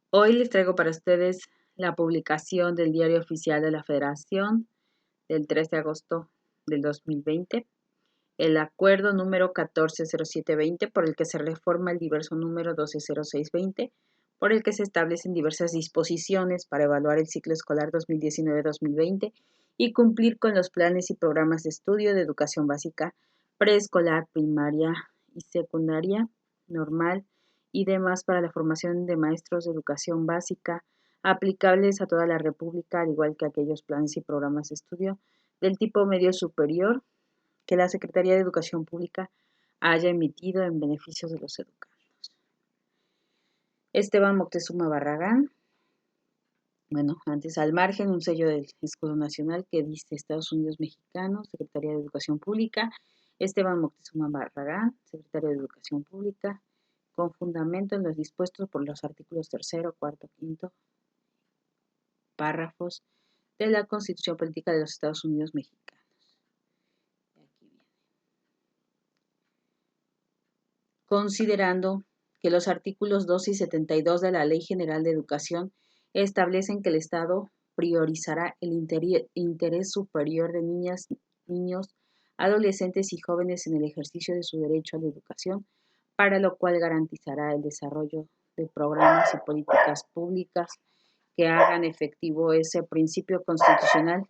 Hoy les traigo para ustedes la publicación del Diario Oficial de la Federación del 3 de agosto del 2020, el acuerdo número 140720 por el que se reforma el diverso número 120620, por el que se establecen diversas disposiciones para evaluar el ciclo escolar 2019-2020 y cumplir con los planes y programas de estudio de educación básica, preescolar, primaria y secundaria, normal y demás para la formación de maestros de educación básica aplicables a toda la República, al igual que aquellos planes y programas de estudio del tipo medio superior que la Secretaría de Educación Pública haya emitido en beneficio de los educandos. Esteban Moctezuma Barragán, antes al margen un sello del escudo nacional que dice Estados Unidos Mexicanos, Secretaría de Educación Pública, Esteban Moctezuma Barragán, Secretario de Educación Pública, con fundamento en los dispuestos por los artículos 3º, 4º, 5º párrafos de la Constitución Política de los Estados Unidos Mexicanos. Aquí viene. Considerando que los artículos 2 y 72 de la Ley General de Educación establecen que el Estado priorizará el interés superior de niñas, niños, adolescentes y jóvenes en el ejercicio de su derecho a la educación, para lo cual garantizará el desarrollo de programas y políticas públicas que hagan efectivo ese principio constitucional,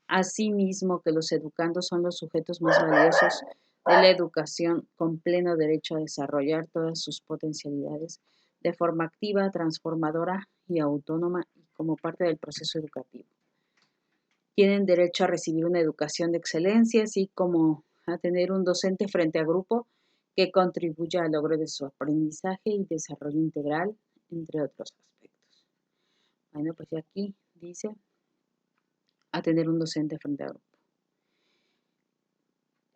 asimismo que los educandos son los sujetos más valiosos de la educación con pleno derecho a desarrollar todas sus potencialidades de forma activa, transformadora y autónoma y como parte del proceso educativo. Tienen derecho a recibir una educación de excelencia, así como a tener un docente frente a grupo que contribuya al logro de su aprendizaje y desarrollo integral, entre otros aspectos. Bueno, pues aquí dice a tener un docente frente a grupo.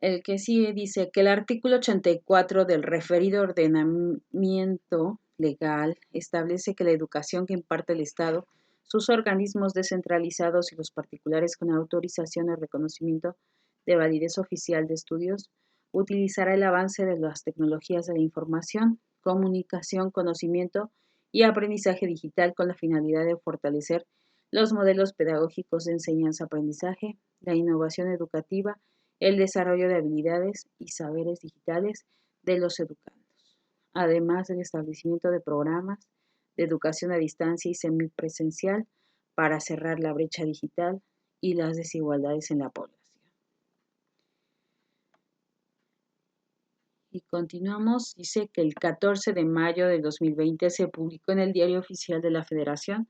El que sigue dice que el artículo 84 del referido ordenamiento legal establece que la educación que imparte el Estado, sus organismos descentralizados y los particulares con autorización o reconocimiento de validez oficial de estudios, utilizará el avance de las tecnologías de la información, comunicación, conocimiento y aprendizaje digital con la finalidad de fortalecer los modelos pedagógicos de enseñanza-aprendizaje, la innovación educativa, el desarrollo de habilidades y saberes digitales de los educandos, además del establecimiento de programas de educación a distancia y semipresencial para cerrar la brecha digital y las desigualdades en la población. Y continuamos, dice que el 14 de mayo de 2020 se publicó en el Diario Oficial de la Federación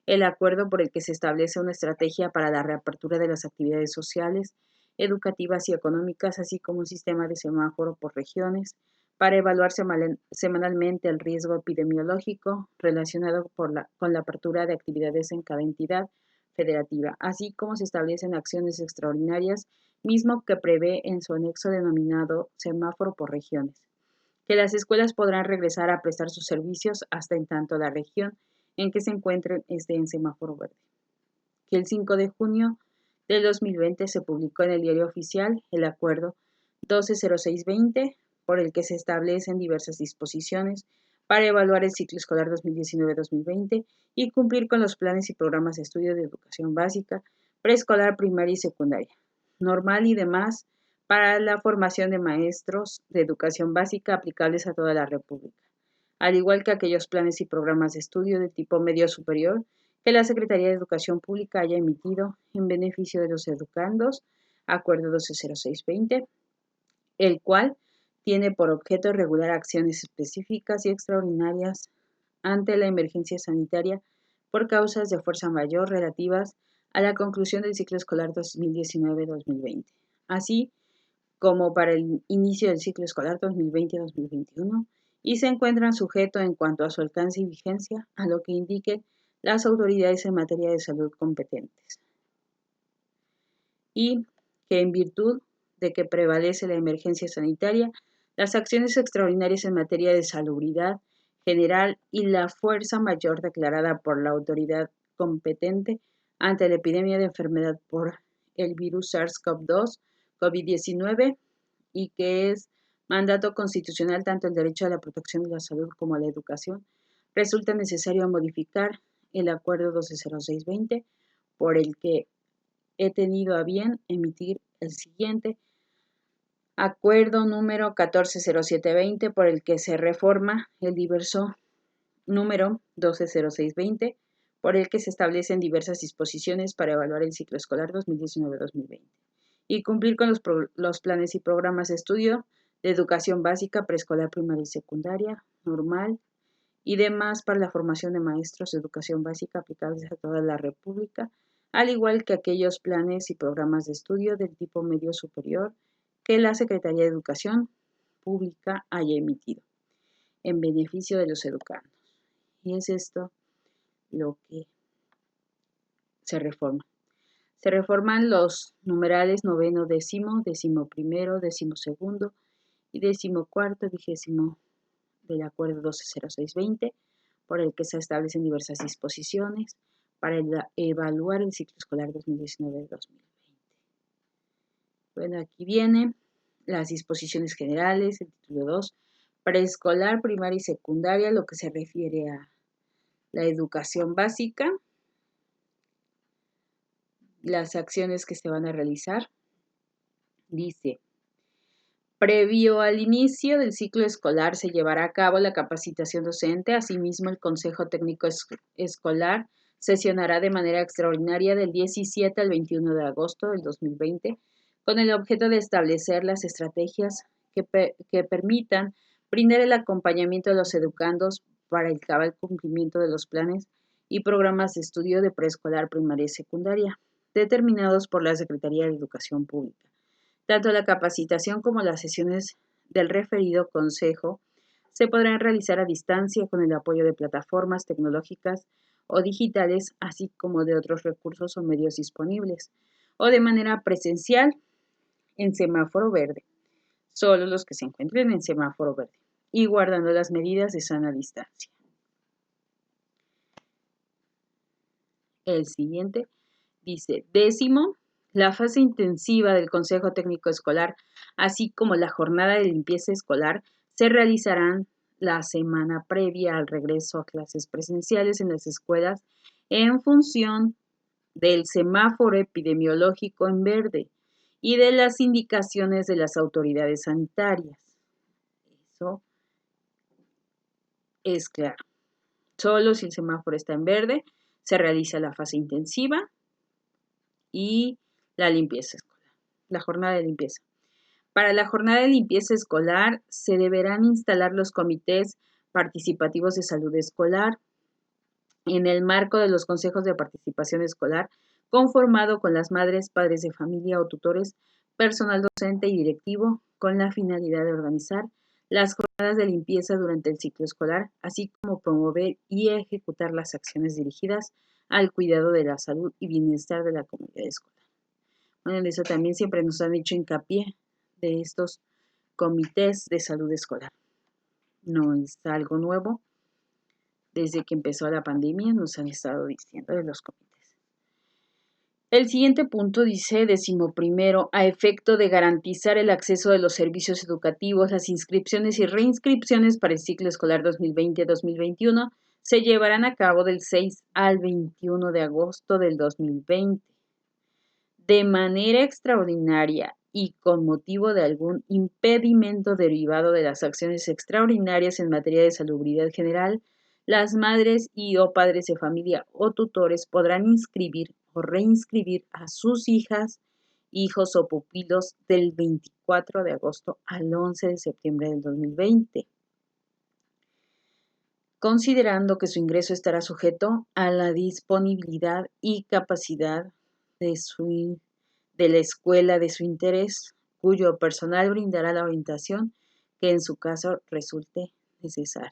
el acuerdo por el que se establece una estrategia para la reapertura de las actividades sociales, educativas y económicas, así como un sistema de semáforo por regiones, para evaluar semanalmente el riesgo epidemiológico relacionado con la apertura de actividades en cada entidad federativa, así como se establecen acciones extraordinarias, mismo que prevé en su anexo denominado semáforo por regiones, que las escuelas podrán regresar a prestar sus servicios hasta en tanto la región en que se encuentren esté en semáforo verde. Que el 5 de junio del 2020 se publicó en el Diario Oficial el Acuerdo 120620, por el que se establecen diversas disposiciones para evaluar el ciclo escolar 2019-2020 y cumplir con los planes y programas de estudio de educación básica, preescolar, primaria y secundaria, normal y demás, para la formación de maestros de educación básica aplicables a toda la República, al igual que aquellos planes y programas de estudio de tipo medio superior que la Secretaría de Educación Pública haya emitido en beneficio de los educandos, Acuerdo 120620, el cual tiene por objeto regular acciones específicas y extraordinarias ante la emergencia sanitaria por causas de fuerza mayor relativas a la conclusión del ciclo escolar 2019-2020, así como para el inicio del ciclo escolar 2020-2021, y se encuentran sujetos en cuanto a su alcance y vigencia a lo que indiquen las autoridades en materia de salud competentes. Y que en virtud de que prevalece la emergencia sanitaria, las acciones extraordinarias en materia de salubridad general y la fuerza mayor declarada por la autoridad competente ante la epidemia de enfermedad por el virus SARS-CoV-2, COVID-19, y que es mandato constitucional tanto el derecho a la protección de la salud como a la educación resulta necesario modificar el acuerdo 120620 por el que he tenido a bien emitir el siguiente acuerdo número 140720 por el que se reforma el diverso número 120620 por el que se establecen diversas disposiciones para evaluar el ciclo escolar 2019-2020 y cumplir con los planes y programas de estudio de educación básica, preescolar, primaria y secundaria, normal y demás para la formación de maestros de educación básica aplicables a toda la República, al igual que aquellos planes y programas de estudio del tipo medio superior que la Secretaría de Educación Pública haya emitido en beneficio de los educandos. Y es esto lo que se reforma. Se reforman los numerales noveno, décimo, décimo primero, décimo segundo y décimo cuarto, vigésimo del acuerdo 120620, por el que se establecen diversas disposiciones para evaluar el ciclo escolar 2019-2020. Bueno, aquí vienen las disposiciones generales, el título 2, preescolar, primaria y secundaria, lo que se refiere a la educación básica, las acciones que se van a realizar. Dice, previo al inicio del ciclo escolar se llevará a cabo la capacitación docente, asimismo el Consejo Técnico Escolar sesionará de manera extraordinaria del 17 al 21 de agosto del 2020 con el objeto de establecer las estrategias que permitan brindar el acompañamiento de los educandos para el cabal cumplimiento de los planes y programas de estudio de preescolar, primaria y secundaria, determinados por la Secretaría de Educación Pública. Tanto la capacitación como las sesiones del referido consejo se podrán realizar a distancia con el apoyo de plataformas tecnológicas o digitales, así como de otros recursos o medios disponibles, o de manera presencial en semáforo verde, solo los que se encuentren en semáforo verde, y guardando las medidas de sana distancia. El siguiente dice, décimo, la fase intensiva del Consejo Técnico Escolar, así como la jornada de limpieza escolar, se realizarán la semana previa al regreso a clases presenciales en las escuelas en función del semáforo epidemiológico en verde y de las indicaciones de las autoridades sanitarias. Eso es claro. Solo si el semáforo está en verde, se realiza la fase intensiva y la limpieza escolar, la jornada de limpieza. Para la jornada de limpieza escolar se deberán instalar los comités participativos de salud escolar en el marco de los consejos de participación escolar, conformado con las madres, padres de familia o tutores, personal docente y directivo, con la finalidad de organizar las jornadas de limpieza durante el ciclo escolar, así como promover y ejecutar las acciones dirigidas al cuidado de la salud y bienestar de la comunidad escolar. Bueno, en eso también siempre nos han hecho hincapié de estos comités de salud escolar. No es algo nuevo. Desde que empezó la pandemia nos han estado diciendo de los comités. El siguiente punto dice, 11, a efecto de garantizar el acceso de los servicios educativos, las inscripciones y reinscripciones para el ciclo escolar 2020-2021 se llevarán a cabo del 6 al 21 de agosto del 2020. De manera extraordinaria y con motivo de algún impedimento derivado de las acciones extraordinarias en materia de salubridad general, las madres y o padres de familia o tutores podrán inscribir o reinscribir a sus hijas, hijos o pupilos del 24 de agosto al 11 de septiembre del 2020, considerando que su ingreso estará sujeto a la disponibilidad y capacidad de la escuela de su interés, cuyo personal brindará la orientación que en su caso resulte necesaria.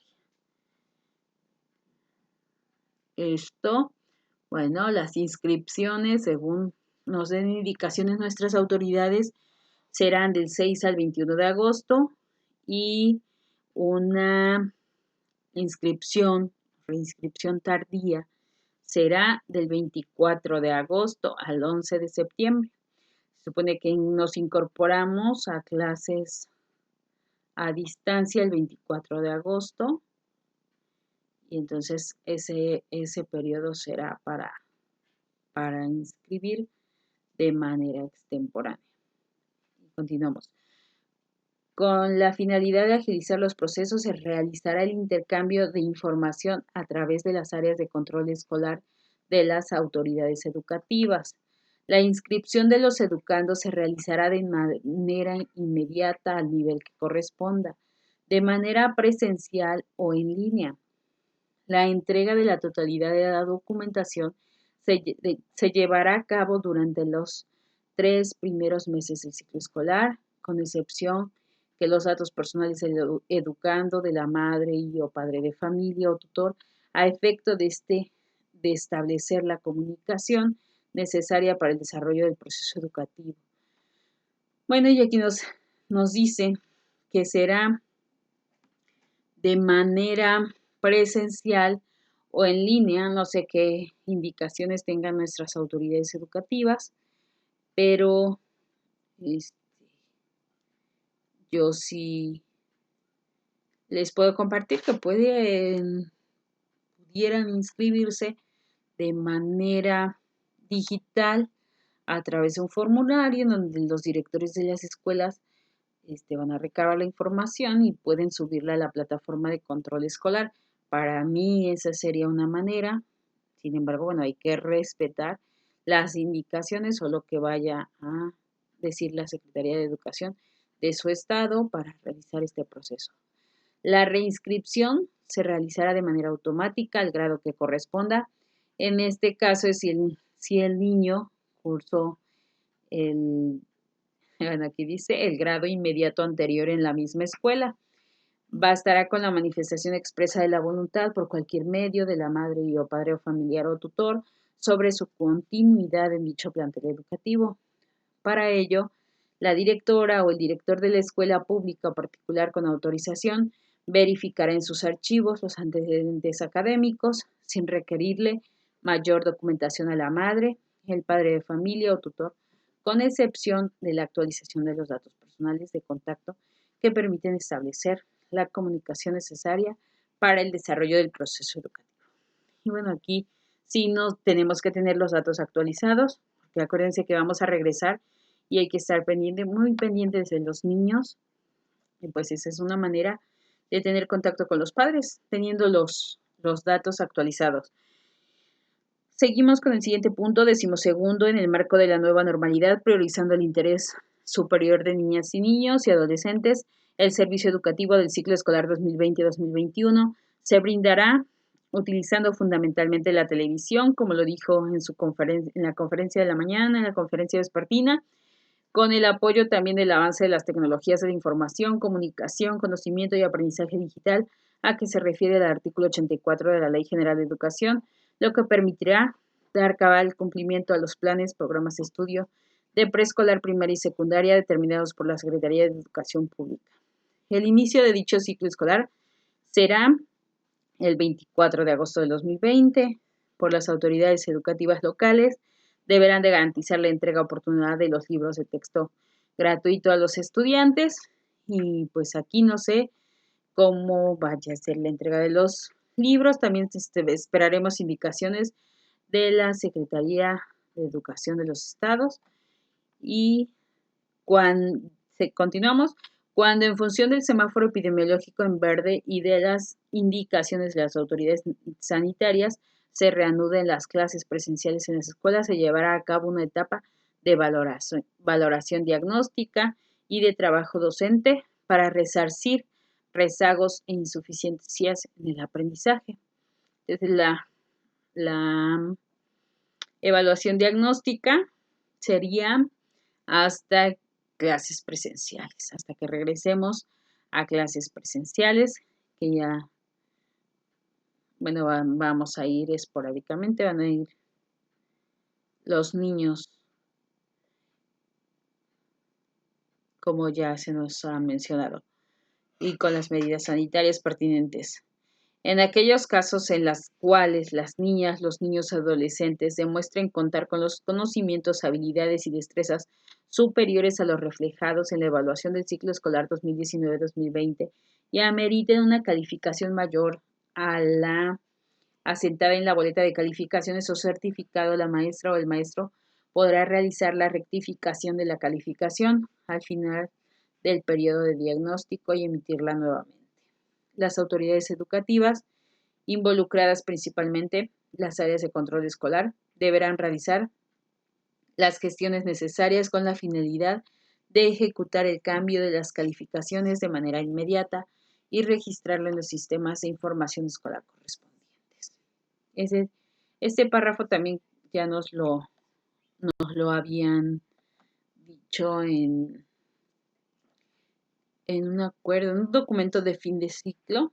Esto, bueno, las inscripciones, según nos den indicaciones nuestras autoridades, serán del 6 al 21 de agosto y una reinscripción tardía será del 24 de agosto al 11 de septiembre. Se supone que nos incorporamos a clases a distancia el 24 de agosto y entonces ese periodo será para inscribir de manera extemporánea. Continuamos. Con la finalidad de agilizar los procesos, se realizará el intercambio de información a través de las áreas de control escolar de las autoridades educativas. La inscripción de los educandos se realizará de manera inmediata al nivel que corresponda, de manera presencial o en línea. La entrega de la totalidad de la documentación se llevará a cabo durante los 3 primeros meses del ciclo escolar, con excepción que los datos personales del educando, de la madre y o padre de familia o tutor, a efecto de establecer la comunicación necesaria para el desarrollo del proceso educativo. Bueno, y aquí nos dice que será de manera presencial o en línea, no sé qué indicaciones tengan nuestras autoridades educativas, pero yo sí les puedo compartir que pudieran inscribirse de manera digital a través de un formulario en donde los directores de las escuelas van a recabar la información y pueden subirla a la plataforma de control escolar. Para mí esa sería una manera. Sin embargo, bueno, hay que respetar las indicaciones o lo que vaya a decir la Secretaría de Educación de su estado para realizar este proceso. La reinscripción se realizará de manera automática al grado que corresponda. En este caso es si el niño cursó bueno, aquí dice el grado inmediato anterior en la misma escuela. Bastará con la manifestación expresa de la voluntad por cualquier medio de la madre y o padre o familiar o tutor sobre su continuidad en dicho plantel educativo. Para ello, la directora o el director de la escuela pública o particular con autorización verificará en sus archivos los antecedentes académicos sin requerirle mayor documentación a la madre, el padre de familia o tutor, con excepción de la actualización de los datos personales de contacto que permiten establecer la comunicación necesaria para el desarrollo del proceso educativo. Y bueno, aquí sí nos tenemos que tener los datos actualizados, porque acuérdense que vamos a regresar y hay que estar muy pendientes de los niños. Y pues esa es una manera de tener contacto con los padres, teniendo los datos actualizados. Seguimos con el siguiente punto, 12º, en el marco de la nueva normalidad, priorizando el interés superior de niñas y niños y adolescentes, el servicio educativo del ciclo escolar 2020-2021 se brindará utilizando fundamentalmente la televisión, como lo dijo en la conferencia de la mañana, en la conferencia vespertina, con el apoyo también del avance de las tecnologías de la información, comunicación, conocimiento y aprendizaje digital, a que se refiere el artículo 84 de la Ley General de Educación, lo que permitirá dar cabal cumplimiento a los planes, programas de estudio de preescolar, primaria y secundaria determinados por la Secretaría de Educación Pública. El inicio de dicho ciclo escolar será el 24 de agosto del 2020 por las autoridades educativas locales. Deberán de garantizar la entrega oportuna de los libros de texto gratuito a los estudiantes y pues aquí no sé cómo vaya a ser la entrega de los libros. También esperaremos indicaciones de la Secretaría de Educación de los estados y continuamos. Cuando en función del semáforo epidemiológico en verde y de las indicaciones de las autoridades sanitarias se reanuden las clases presenciales en las escuelas, se llevará a cabo una etapa de valoración diagnóstica y de trabajo docente para resarcir rezagos e insuficiencias en el aprendizaje. Desde la evaluación diagnóstica sería hasta clases presenciales, hasta que regresemos a clases presenciales, que ya, bueno, vamos a ir esporádicamente, van a ir los niños, como ya se nos ha mencionado, y con las medidas sanitarias pertinentes. En aquellos casos en los cuales las niñas, los niños adolescentes demuestren contar con los conocimientos, habilidades y destrezas superiores a los reflejados en la evaluación del ciclo escolar 2019-2020 y ameriten una calificación mayor a la asentada en la boleta de calificaciones o certificado, la maestra o el maestro podrá realizar la rectificación de la calificación al final del periodo de diagnóstico y emitirla nuevamente. Las autoridades educativas, involucradas principalmente las áreas de control escolar, deberán realizar las gestiones necesarias con la finalidad de ejecutar el cambio de las calificaciones de manera inmediata y registrarlo en los sistemas de información escolar correspondientes. Este párrafo también ya nos lo habían dicho en un acuerdo, en un documento de fin de ciclo.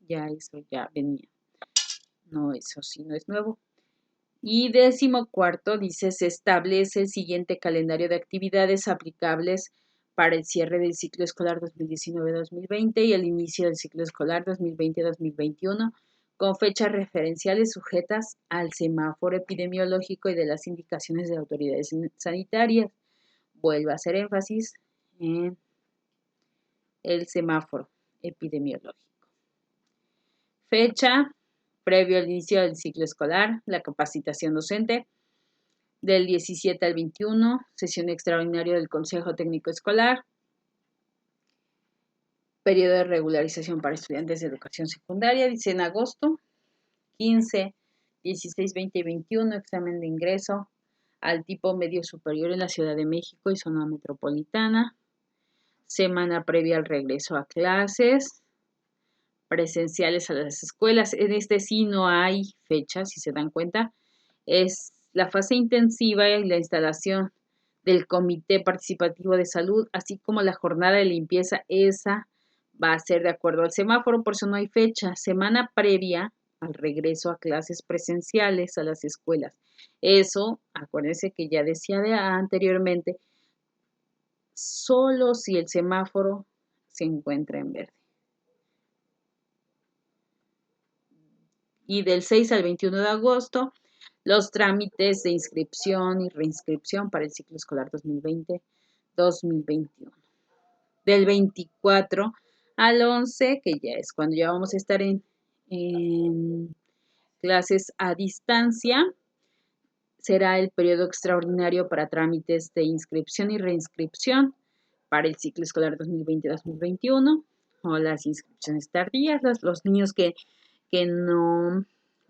Ya eso ya venía. No, eso sí no es nuevo. Y 14º dice, se establece el siguiente calendario de actividades aplicables para el cierre del ciclo escolar 2019-2020 y el inicio del ciclo escolar 2020-2021, con fechas referenciales sujetas al semáforo epidemiológico y de las indicaciones de autoridades sanitarias. Vuelvo a hacer énfasis en el semáforo epidemiológico. Fecha previo al inicio del ciclo escolar, la capacitación docente del 17 al 21, sesión extraordinaria del Consejo Técnico Escolar, periodo de regularización para estudiantes de educación secundaria, dice en agosto, 15, 16, 20 y 21, examen de ingreso al tipo medio superior en la Ciudad de México y zona metropolitana, semana previa al regreso a clases, presenciales a las escuelas. En este sí no hay fecha, si se dan cuenta. Es la fase intensiva y la instalación del Comité Participativo de Salud, así como la jornada de limpieza. Esa va a ser de acuerdo al semáforo, por eso no hay fecha. Semana previa al regreso a clases presenciales a las escuelas. Eso, acuérdense que ya decía anteriormente, solo si el semáforo se encuentra en verde. Y del 6 al 21 de agosto, los trámites de inscripción y reinscripción para el ciclo escolar 2020-2021. Del 24 al 11, que ya es cuando ya vamos a estar en clases a distancia, será el periodo extraordinario para trámites de inscripción y reinscripción para el ciclo escolar 2020-2021 o las inscripciones tardías, los niños que no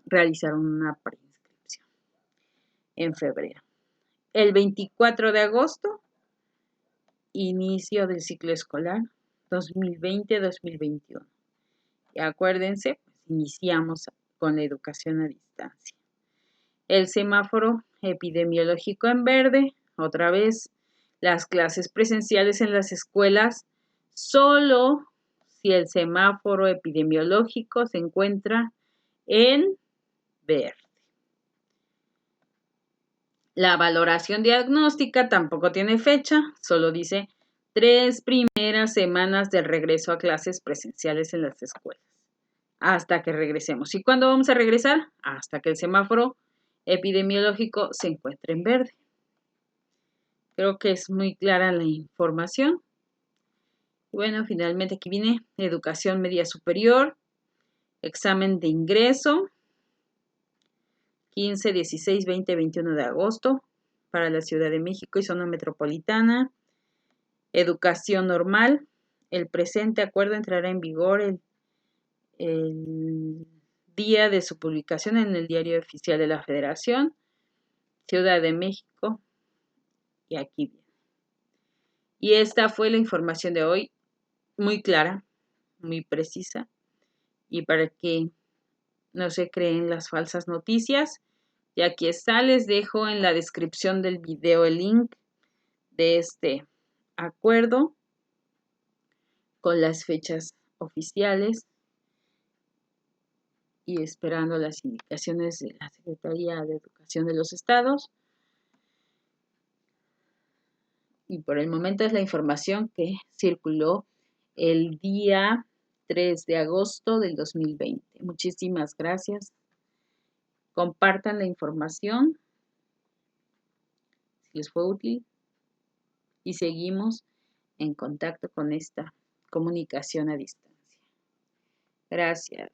realizaron una preinscripción en febrero. El 24 de agosto, inicio del ciclo escolar 2020-2021. Y acuérdense, pues, iniciamos con la educación a distancia. El semáforo epidemiológico en verde, otra vez, las clases presenciales en las escuelas, solo si el semáforo epidemiológico se encuentra en verde. La valoración diagnóstica tampoco tiene fecha, solo dice 3 primeras semanas del regreso a clases presenciales en las escuelas, hasta que regresemos. ¿Y cuándo vamos a regresar? Hasta que el semáforo epidemiológico se encuentre en verde. Creo que es muy clara la información. Bueno, finalmente aquí viene educación media superior, examen de ingreso, 15, 16, 20, 21 de agosto para la Ciudad de México y zona metropolitana. Educación normal. El presente acuerdo entrará en vigor el día de su publicación en el Diario Oficial de la Federación, Ciudad de México, y aquí viene. Y esta fue la información de hoy, muy clara, muy precisa, y para que no se creen las falsas noticias, y aquí está, les dejo en la descripción del video el link de este acuerdo con las fechas oficiales y esperando las indicaciones de la Secretaría de Educación de los estados. Y por el momento es la información que circuló el día 3 de agosto del 2020. Muchísimas gracias. Compartan la información si les fue útil y seguimos en contacto con esta comunicación a distancia. Gracias.